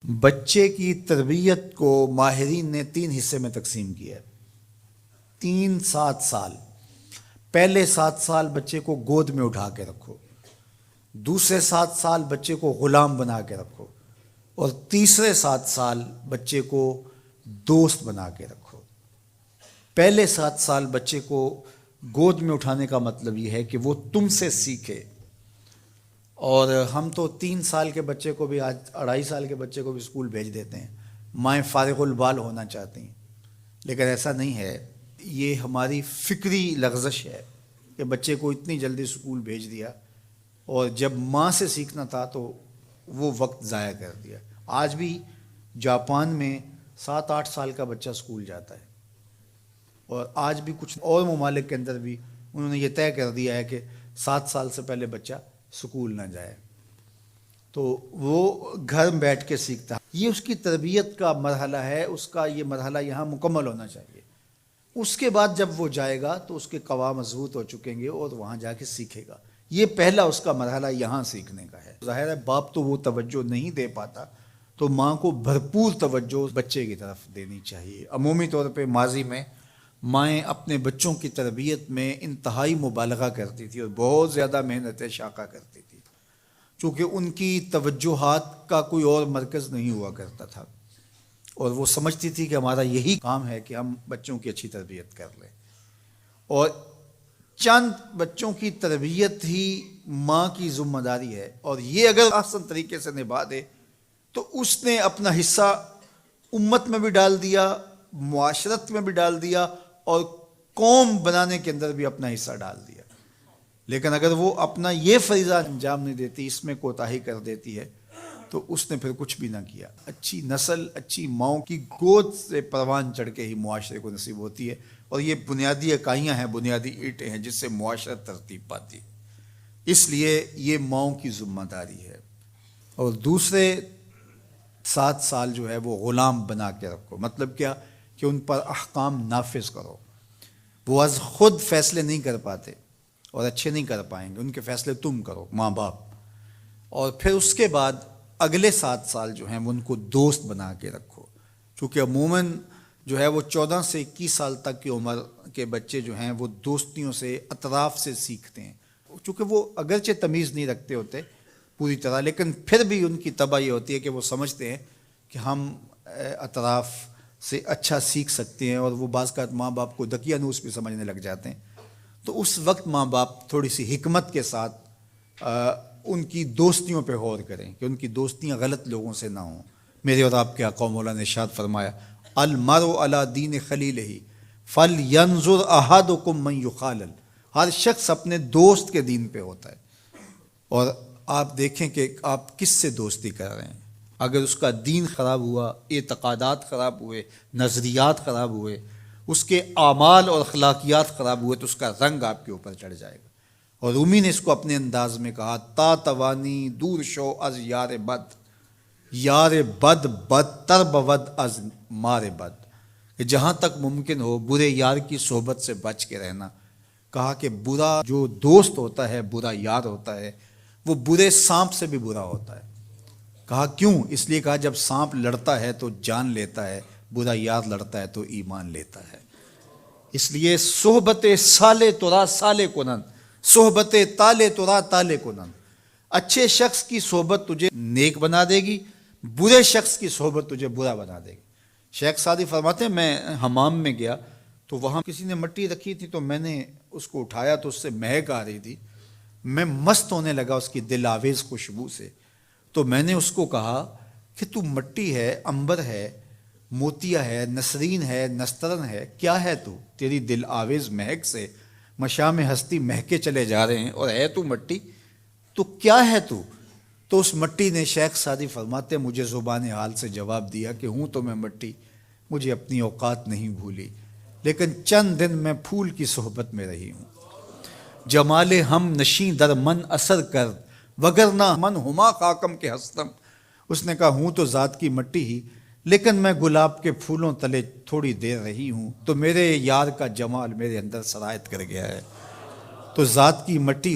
بچے کی تربیت کو ماہرین نے 3 حصے میں تقسیم کیا ہے۔ 3-7 سال۔ پہلے 7 سال بچے کو گود میں اٹھا کے رکھو، دوسرے 7 سال بچے کو غلام بنا کے رکھو، اور تیسرے 7 سال بچے کو دوست بنا کے رکھو۔ پہلے 7 سال بچے کو گود میں اٹھانے کا مطلب یہ ہے کہ وہ تم سے سیکھے، اور ہم تو 3 سال کے بچے کو بھی، آج 2.5 سال کے بچے کو بھی اسکول بھیج دیتے ہیں، مائیں فارغ البال ہونا چاہتی ہیں، لیکن ایسا نہیں ہے۔ یہ ہماری فکری لغزش ہے کہ بچے کو اتنی جلدی اسکول بھیج دیا، اور جب ماں سے سیکھنا تھا تو وہ وقت ضائع کر دیا۔ آج بھی جاپان میں 7-8 سال کا بچہ اسکول جاتا ہے، اور آج بھی کچھ اور ممالک کے اندر بھی انہوں نے یہ طے کر دیا ہے کہ 7 سال سے پہلے بچہ اسکول نہ جائے، تو وہ گھر میں بیٹھ کے سیکھتا ہے۔ یہ اس کی تربیت کا مرحلہ ہے، اس کا یہ مرحلہ یہاں مکمل ہونا چاہیے۔ اس کے بعد جب وہ جائے گا تو اس کے قواعد مضبوط ہو چکیں گے اور وہاں جا کے سیکھے گا۔ یہ پہلا اس کا مرحلہ یہاں سیکھنے کا ہے۔ ظاہر ہے باپ تو وہ توجہ نہیں دے پاتا، تو ماں کو بھرپور توجہ بچے کی طرف دینی چاہیے۔ عمومی طور پہ ماضی میں مائیں اپنے بچوں کی تربیت میں انتہائی مبالغہ کرتی تھی اور بہت زیادہ محنت شاقہ کرتی تھی، چونکہ ان کی توجہات کا کوئی اور مرکز نہیں ہوا کرتا تھا، اور وہ سمجھتی تھی کہ ہمارا یہی کام ہے کہ ہم بچوں کی اچھی تربیت کر لیں، اور چند بچوں کی تربیت ہی ماں کی ذمہ داری ہے، اور یہ اگر احسن طریقے سے نبھا دے تو اس نے اپنا حصہ امت میں بھی ڈال دیا، معاشرت میں بھی ڈال دیا، اور قوم بنانے کے اندر بھی اپنا حصہ ڈال دیا۔ لیکن اگر وہ اپنا یہ فریضہ انجام نہیں دیتی، اس میں کوتاہی کر دیتی ہے، تو اس نے پھر کچھ بھی نہ کیا۔ اچھی نسل اچھی ماؤں کی گود سے پروان چڑھ کے ہی معاشرے کو نصیب ہوتی ہے، اور یہ بنیادی اکائیاں ہیں، بنیادی اینٹیں ہیں جس سے معاشرت ترتیب پاتی ہے۔ اس لیے یہ ماؤں کی ذمہ داری ہے۔ اور دوسرے 7 سال جو ہے وہ غلام بنا کے رکھو۔ مطلب کیا؟ کہ ان پر احکام نافذ کرو۔ وہ از خود فیصلے نہیں کر پاتے اور اچھے نہیں کر پائیں گے، ان کے فیصلے تم کرو، ماں باپ۔ اور پھر اس کے بعد اگلے 7 سال جو ہیں وہ ان کو دوست بنا کے رکھو، چونکہ عموماً جو ہے وہ 14 سے 21 سال تک کی عمر کے بچے جو ہیں وہ دوستیوں سے، اطراف سے سیکھتے ہیں، چونکہ وہ اگرچہ تمیز نہیں رکھتے ہوتے پوری طرح، لیکن پھر بھی ان کی طبع یہ ہوتی ہے کہ وہ سمجھتے ہیں کہ ہم اطراف سے اچھا سیکھ سکتے ہیں، اور وہ بعض کا ماں باپ کو دقیانوس بھی سمجھنے لگ جاتے ہیں۔ تو اس وقت ماں باپ تھوڑی سی حکمت کے ساتھ ان کی دوستیوں پہ غور کریں کہ ان کی دوستیاں غلط لوگوں سے نہ ہوں۔ میرے اور آپ کے آقا مولا نے ارشاد فرمایا، المرء علی دین خلیلہ فلینظر احدکم من یخالل۔ ہر شخص اپنے دوست کے دین پہ ہوتا ہے، اور آپ دیکھیں کہ آپ کس سے دوستی کر رہے ہیں۔ اگر اس کا دین خراب ہوا، اعتقادات خراب ہوئے، نظریات خراب ہوئے، اس کے اعمال اور اخلاقیات خراب ہوئے، تو اس کا رنگ آپ کے اوپر چڑھ جائے گا۔ اور رومی نے اس کو اپنے انداز میں کہا، تا توانی دور شو از یار بد، یار بد بدتر بود از مار بد، کہ جہاں تک ممکن ہو برے یار کی صحبت سے بچ کے رہنا۔ کہا کہ برا جو دوست ہوتا ہے، برا یار ہوتا ہے، وہ برے سانپ سے بھی برا ہوتا ہے۔ کہا کیوں؟ اس لیے کہا جب سانپ لڑتا ہے تو جان لیتا ہے، برا یار لڑتا ہے تو ایمان لیتا ہے۔ اس لیے صحبت سالے ترا سالے کنن، صحبت تالے ترا تالے کنن۔ اچھے شخص کی صحبت تجھے نیک بنا دے گی، برے شخص کی صحبت تجھے برا بنا دے گی۔ شیخ سعدی فرماتے ہیں، میں حمام میں گیا تو وہاں کسی نے مٹی رکھی تھی، تو میں نے اس کو اٹھایا تو اس سے مہک آ رہی تھی، میں مست ہونے لگا اس کی دل آویز خوشبو سے۔ تو میں نے اس کو کہا کہ تو مٹی ہے، عنبر ہے، موتیا ہے، نسرین ہے، نسترن ہے، کیا ہے تو؟ تیری دل آویز مہک سے مشام ہستی مہکے چلے جا رہے ہیں، اور ہے تو مٹی، تو کیا ہے تو؟ تو اس مٹی نے، شیخ سعدی فرماتے مجھے زبان حال سے جواب دیا کہ ہوں تو میں مٹی، مجھے اپنی اوقات نہیں بھولی، لیکن چند دن میں پھول کی صحبت میں رہی ہوں۔ جمال ہم نشیں در من اثر کر، وگرنہ من ہما خاکم کے ہستم۔ اس نے کہا ہوں تو ذات کی مٹی ہی، لیکن میں گلاب کے پھولوں تلے تھوڑی دیر رہی ہوں تو میرے یار کا جمال میرے اندر سرایت کر گیا ہے، تو ذات کی مٹی ہوں۔